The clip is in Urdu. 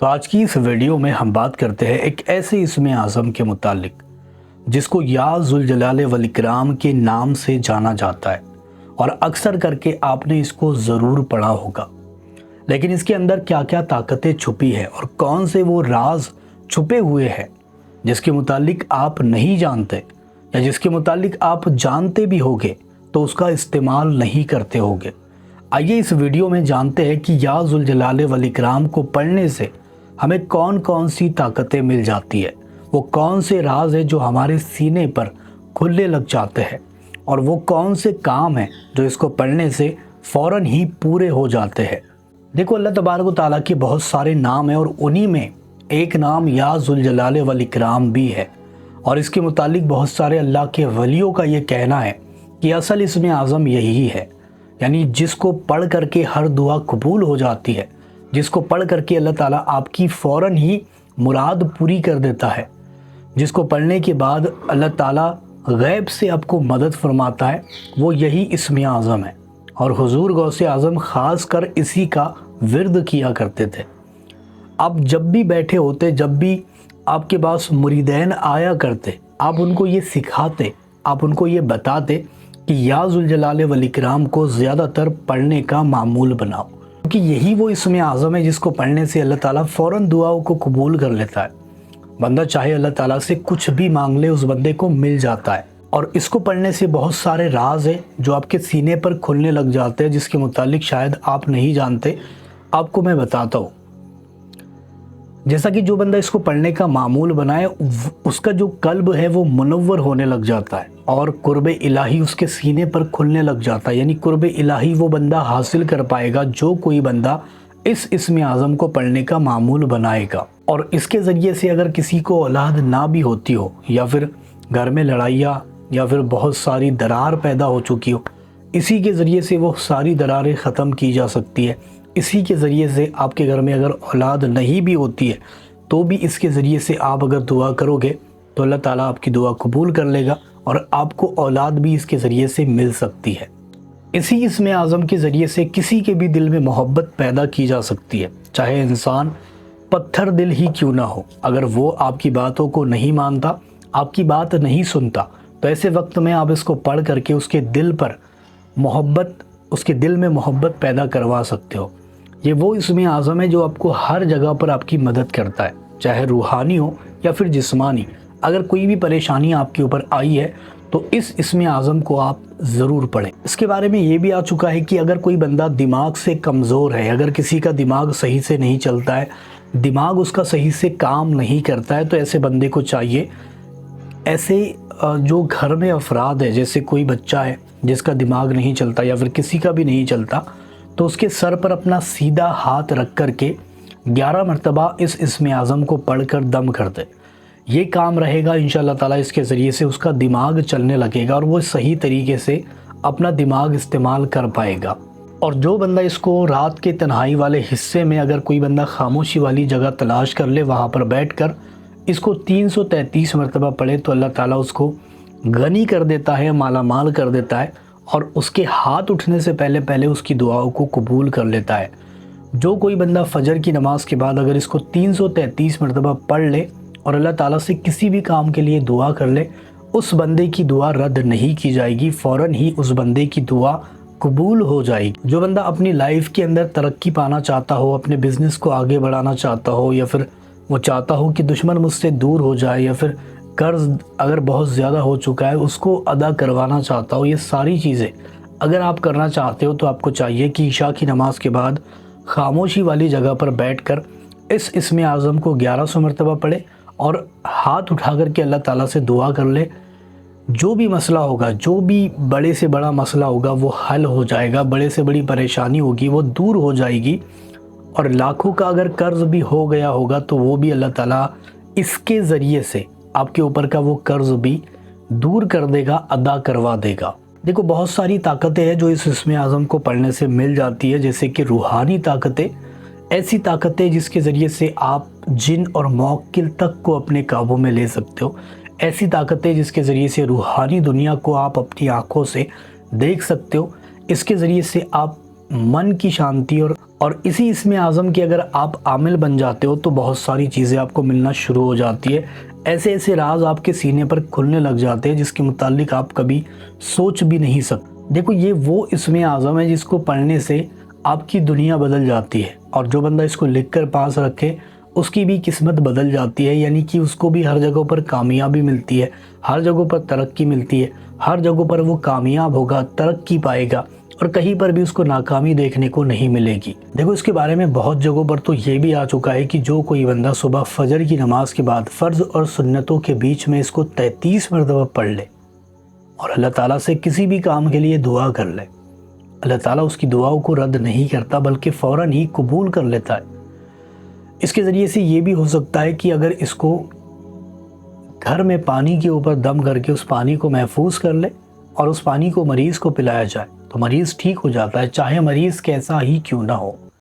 تو آج کی اس ویڈیو میں ہم بات کرتے ہیں ایک ایسے اسم اعظم کے متعلق جس کو یا ذوالجلال والاکرام کے نام سے جانا جاتا ہے، اور اکثر کر کے آپ نے اس کو ضرور پڑھا ہوگا، لیکن اس کے اندر کیا کیا طاقتیں چھپی ہیں اور کون سے وہ راز چھپے ہوئے ہیں جس کے متعلق آپ نہیں جانتے، یا جس کے متعلق آپ جانتے بھی ہوگے تو اس کا استعمال نہیں کرتے ہوگے۔ آئیے اس ویڈیو میں جانتے ہیں کہ یا ذوالجلال والاکرام کو پڑھنے سے ہمیں کون کون سی طاقتیں مل جاتی ہے، وہ کون سے راز ہیں جو ہمارے سینے پر کھلنے لگ جاتے ہیں، اور وہ کون سے کام ہیں جو اس کو پڑھنے سے فوراً ہی پورے ہو جاتے ہیں۔ دیکھو، اللہ تبارک و تعالیٰ کے بہت سارے نام ہیں، اور انہی میں ایک نام یا ذوالجلال والاکرام بھی ہے، اور اس کے متعلق بہت سارے اللہ کے ولیوں کا یہ کہنا ہے کہ اصل اسم اعظم یہی ہے، یعنی جس کو پڑھ کر کے ہر دعا قبول ہو جاتی ہے، جس کو پڑھ کر کے اللہ تعالیٰ آپ کی فوراً ہی مراد پوری کر دیتا ہے، جس کو پڑھنے کے بعد اللہ تعالیٰ غیب سے آپ کو مدد فرماتا ہے، وہ یہی اسم اعظم ہے۔ اور حضور غوث اعظم خاص کر اسی کا ورد کیا کرتے تھے۔ آپ جب بھی بیٹھے ہوتے، جب بھی آپ کے پاس مریدین آیا کرتے، آپ ان کو یہ سکھاتے، آپ ان کو یہ بتاتے کہ یا ذوالجلال والاکرام کو زیادہ تر پڑھنے کا معمول بناؤ، کیونکہ یہی وہ اسم اعظم ہے جس کو پڑھنے سے اللہ تعالیٰ فوراً دعاؤں کو قبول کر لیتا ہے۔ بندہ چاہے اللہ تعالیٰ سے کچھ بھی مانگ لے، اس بندے کو مل جاتا ہے۔ اور اس کو پڑھنے سے بہت سارے راز ہیں جو آپ کے سینے پر کھلنے لگ جاتے ہیں، جس کے متعلق شاید آپ نہیں جانتے۔ آپ کو میں بتاتا ہوں، جیسا کہ جو بندہ اس کو پڑھنے کا معمول بنائے، اس کا جو قلب ہے وہ منور ہونے لگ جاتا ہے، اور قرب الہی اس کے سینے پر کھلنے لگ جاتا ہے، یعنی قرب الہی وہ بندہ حاصل کر پائے گا جو کوئی بندہ اس اسم اعظم کو پڑھنے کا معمول بنائے گا۔ اور اس کے ذریعے سے اگر کسی کو اولاد نہ بھی ہوتی ہو، یا پھر گھر میں لڑائیاں یا پھر بہت ساری درار پیدا ہو چکی ہو، اسی کے ذریعے سے وہ ساری دراریں ختم کی جا سکتی ہے۔ اسی کے ذریعے سے آپ کے گھر میں اگر اولاد نہیں بھی ہوتی ہے تو بھی اس کے ذریعے سے آپ اگر دعا کرو گے تو اللہ تعالیٰ آپ کی دعا قبول کر لے گا، اور آپ کو اولاد بھی اس کے ذریعے سے مل سکتی ہے۔ اسی اسم اعظم کے ذریعے سے کسی کے بھی دل میں محبت پیدا کی جا سکتی ہے، چاہے انسان پتھر دل ہی کیوں نہ ہو۔ اگر وہ آپ کی باتوں کو نہیں مانتا، آپ کی بات نہیں سنتا، تو ایسے وقت میں آپ اس کو پڑھ کر کے اس کے دل پر محبت، اس کے دل میں محبت پیدا کروا سکتے ہو۔ یہ وہ اسم اعظم ہے جو آپ کو ہر جگہ پر آپ کی مدد کرتا ہے، چاہے روحانی ہو یا پھر جسمانی۔ اگر کوئی بھی پریشانی آپ کے اوپر آئی ہے تو اس اسم اعظم کو آپ ضرور پڑھیں۔ اس کے بارے میں یہ بھی آ چکا ہے کہ اگر کوئی بندہ دماغ سے کمزور ہے، اگر کسی کا دماغ صحیح سے نہیں چلتا ہے، دماغ اس کا صحیح سے کام نہیں کرتا ہے، تو ایسے بندے کو چاہیے، ایسے جو گھر میں افراد ہے، جیسے کوئی بچہ ہے جس کا دماغ نہیں چلتا یا پھر کسی کا بھی نہیں چلتا، تو اس کے سر پر اپنا سیدھا ہاتھ رکھ کر کے 11 مرتبہ اس اسم اعظم کو پڑھ کر دم کر دے۔ یہ کام رہے گا انشاءاللہ تعالیٰ، اس کے ذریعے سے اس کا دماغ چلنے لگے گا، اور وہ صحیح طریقے سے اپنا دماغ استعمال کر پائے گا۔ اور جو بندہ اس کو رات کے تنہائی والے حصے میں، اگر کوئی بندہ خاموشی والی جگہ تلاش کر لے، وہاں پر بیٹھ کر اس کو 333 مرتبہ پڑھے، تو اللہ تعالیٰ اس کو غنی کر دیتا ہے، مالا مال کر دیتا ہے، اور اس کے ہاتھ اٹھنے سے پہلے اس کی دعاؤں کو قبول کر لیتا ہے۔ جو کوئی بندہ فجر کی نماز کے بعد اگر اس کو 333 مرتبہ پڑھ لے اور اللہ تعالیٰ سے کسی بھی کام کے لیے دعا کر لے، اس بندے کی دعا رد نہیں کی جائے گی، فوراً ہی اس بندے کی دعا قبول ہو جائے گی۔ جو بندہ اپنی لائف کے اندر ترقی پانا چاہتا ہو، اپنے بزنس کو آگے بڑھانا چاہتا ہو، یا پھر وہ چاہتا ہو کہ دشمن مجھ سے دور ہو جائے، یا پھر قرض اگر بہت زیادہ ہو چکا ہے اس کو ادا کروانا چاہتا ہو، یہ ساری چیزیں اگر آپ کرنا چاہتے ہو تو آپ کو چاہیے کہ عشاء کی نماز کے بعد خاموشی والی جگہ پر بیٹھ کر اس اسم اعظم کو 1100 مرتبہ پڑھے، اور ہاتھ اٹھا کر کے اللہ تعالیٰ سے دعا کر لے۔ جو بھی مسئلہ ہوگا، جو بھی بڑے سے بڑا مسئلہ ہوگا وہ حل ہو جائے گا، بڑے سے بڑی پریشانی ہوگی وہ دور ہو جائے گی، اور لاکھوں کا اگر قرض بھی ہو گیا ہوگا تو وہ بھی اللہ تعالیٰ اس کے ذریعے سے آپ کے اوپر کا وہ قرض بھی دور کر دے گا، ادا کروا دے گا۔ دیکھو، بہت ساری طاقتیں ہیں جو اس اسم اعظم کو پڑھنے سے مل جاتی ہے، جیسے کہ روحانی طاقتیں، ایسی طاقتیں جس کے ذریعے سے آپ جن اور موکل تک کو اپنے قابو میں لے سکتے ہو، ایسی طاقتیں جس کے ذریعے سے روحانی دنیا کو آپ اپنی آنکھوں سے دیکھ سکتے ہو، اس کے ذریعے سے آپ من کی شانتی اور اور اسی اسم اعظم کے اگر آپ عامل بن جاتے ہو تو بہت ساری چیزیں آپ کو ملنا شروع ہو جاتی ہے، ایسے ایسے راز آپ کے سینے پر کھلنے لگ جاتے ہیں جس کے متعلق آپ کبھی سوچ بھی نہیں سکتے۔ دیکھو یہ وہ اسم اعظم ہے جس کو پڑھنے سے آپ کی دنیا بدل جاتی ہے، اور جو بندہ اس کو لکھ کر پاس رکھے اس کی بھی قسمت بدل جاتی ہے، یعنی کہ اس کو بھی ہر جگہ پر کامیابی ملتی ہے، ہر جگہ پر ترقی ملتی ہے، ہر جگہ پر وہ کامیاب ہوگا، ترقی پائے گا، اور کہیں پر بھی اس کو ناکامی دیکھنے کو نہیں ملے گی۔ دیکھو اس کے بارے میں بہت جگہوں پر تو یہ بھی آ چکا ہے کہ جو کوئی بندہ صبح فجر کی نماز کے بعد فرض اور سنتوں کے بیچ میں اس کو 33 مرتبہ پڑھ لے اور اللہ تعالیٰ سے کسی بھی کام کے لیے دعا کر لے، اللہ تعالیٰ اس کی دعاؤں کو رد نہیں کرتا بلکہ فوراً ہی قبول کر لیتا ہے۔ اس کے ذریعے سے یہ بھی ہو سکتا ہے کہ اگر اس کو گھر میں پانی کے اوپر دم کر کے اس پانی کو محفوظ کر لے اور اس پانی کو مریض کو پلایا جائے تو مریض ٹھیک ہو جاتا ہے، چاہے مریض کیسا ہی کیوں نہ ہو۔